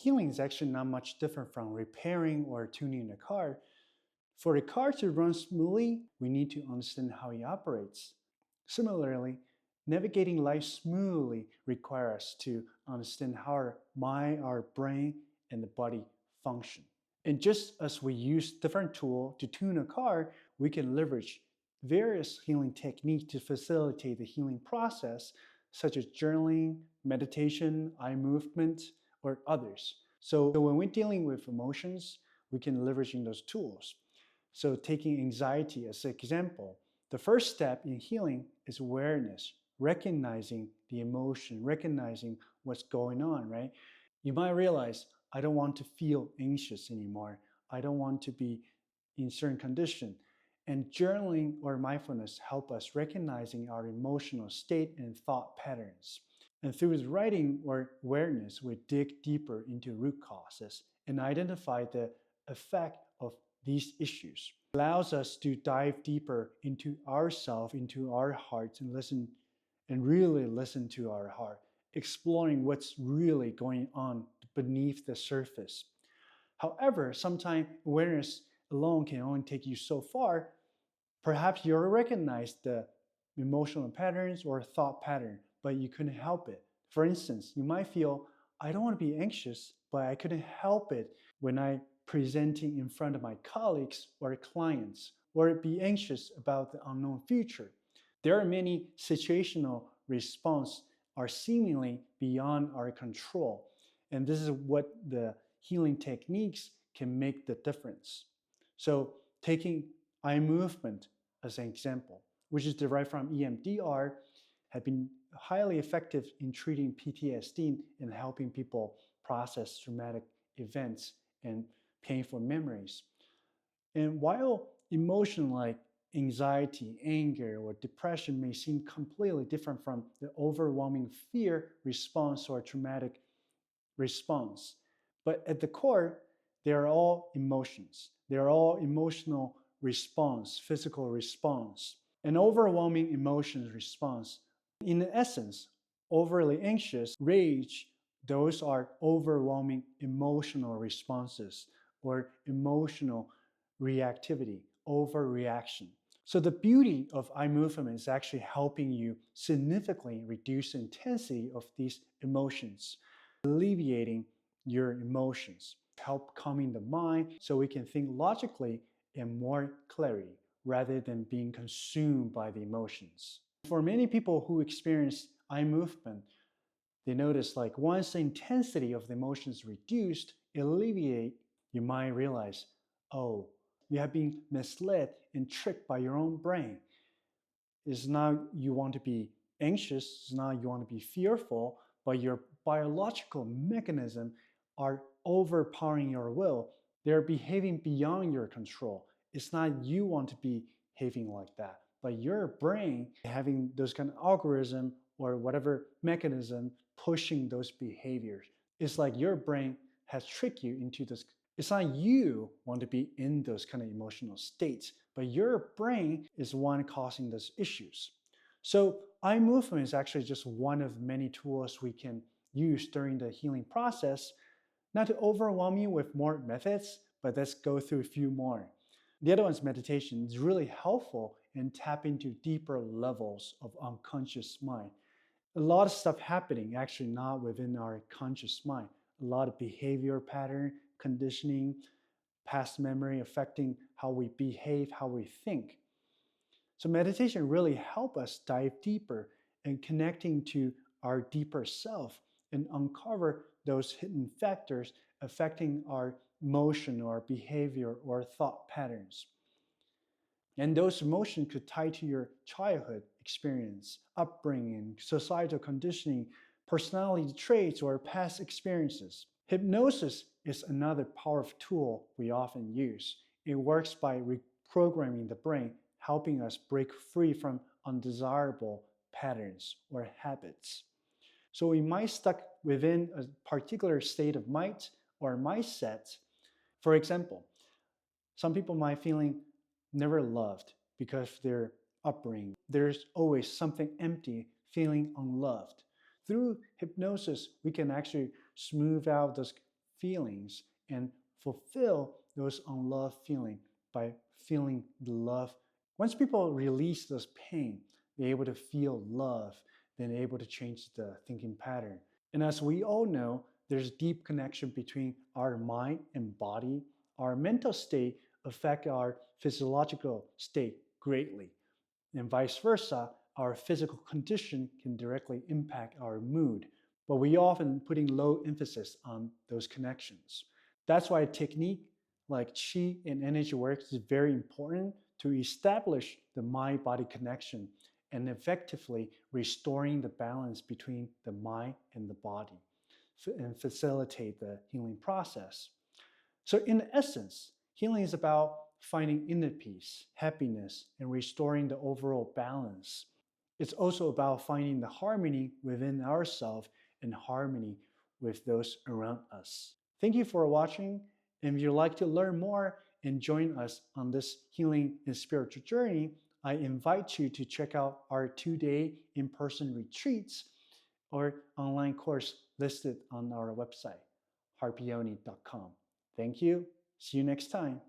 healing is actually not much different from repairing or tuning a car. For the car to run smoothly, we need to understand how it operates. Similarly, navigating life smoothly requires us to understand how our mind, our brain, and the body function. And just as we use different tools to tune a car, we can leverage various healing techniques to facilitate the healing process, such as journaling, meditation, eye movement, or others. So when we're dealing with emotions, we can leverage those tools. So taking anxiety as an example, the first step in healing is awareness, recognizing the emotion, recognizing what's going on, right? You might realize, I don't want to feel anxious anymore. I don't want to be in certain condition. And journaling or mindfulness help us recognizing our emotional state and thought patterns. And through writing or awareness, we dig deeper into root causes and identify the effect of these issues. It allows us to dive deeper into ourselves, into our hearts, and listen and really listen to our heart, exploring what's really going on beneath the surface. However, sometimes awareness alone can only take you so far. Perhaps you recognize the emotional patterns or thought pattern, but you couldn't help it. For instance, you might feel, I don't want to be anxious, but I couldn't help it when I presenting in front of my colleagues or clients, or be anxious about the unknown future. There are many situational responses are seemingly beyond our control, and this is what the healing techniques can make the difference. So taking eye movement as an example, which is derived from EMDR, have been highly effective in treating PTSD and helping people process traumatic events and painful memories. And while emotion like anxiety, anger, or depression may seem completely different from the overwhelming fear response or traumatic response, but at the core, they are all emotions. They are all emotional response, physical response. An overwhelming emotions response, in essence, overly anxious, rage, those are overwhelming emotional responses or emotional reactivity, overreaction. So the beauty of eye movement is actually helping you significantly reduce the intensity of these emotions, alleviating your emotions, help calming the mind so we can think logically and more clarity rather than being consumed by the emotions. For many people who experience eye movement, they notice like once the intensity of the emotions reduced, alleviate, you might realize, oh, you have been misled and tricked by your own brain. It's not you want to be anxious, it's not you want to be fearful, but your biological mechanism are overpowering your will. They're behaving beyond your control. It's not you want to be behaving like that, but your brain having those kind of algorithm or whatever mechanism pushing those behaviors. It's like your brain has tricked you into this. It's not you want to be in those kind of emotional states, but your brain is one causing those issues. So eye movement is actually just one of many tools we can use during the healing process. Not to overwhelm you with more methods, but let's go through a few more. The other one is meditation. It's really helpful and tap into deeper levels of unconscious mind. A lot of stuff happening actually not within our conscious mind. A lot of behavior pattern, conditioning, past memory affecting how we behave, how we think. So meditation really helps us dive deeper and connecting to our deeper self and uncover those hidden factors affecting our emotion or behavior or thought patterns. And those emotions could tie to your childhood experience, upbringing, societal conditioning, personality traits, or past experiences. Hypnosis is another powerful tool we often use. It works by reprogramming the brain, helping us break free from undesirable patterns or habits. So we might stuck within a particular state of mind or mindset. For example, some people might feeling never loved because of their upbringing. There's always something empty, feeling unloved. Through hypnosis, we can actually smooth out those feelings and fulfill those unloved feelings by feeling the love. Once people release those pain, they're able to feel love, then they're able to change the thinking pattern. And as we all know, there's deep connection between our mind and body. Our mental state affects our physiological state greatly, and vice versa. Our physical condition can directly impact our mood, but we often putting low emphasis on those connections. That's why a technique like Qi and energy work is very important to establish the mind-body connection and effectively restoring the balance between the mind and the body and facilitate the healing process. So, in essence, healing is about finding inner peace, happiness, and restoring the overall balance. It's also about finding the harmony within ourselves and harmony with those around us. Thank you for watching. And if you'd like to learn more and join us on this healing and spiritual journey, I invite you to check out our 2-day in-person retreats or online course listed on our website, harpioni.com. Thank you. See you next time.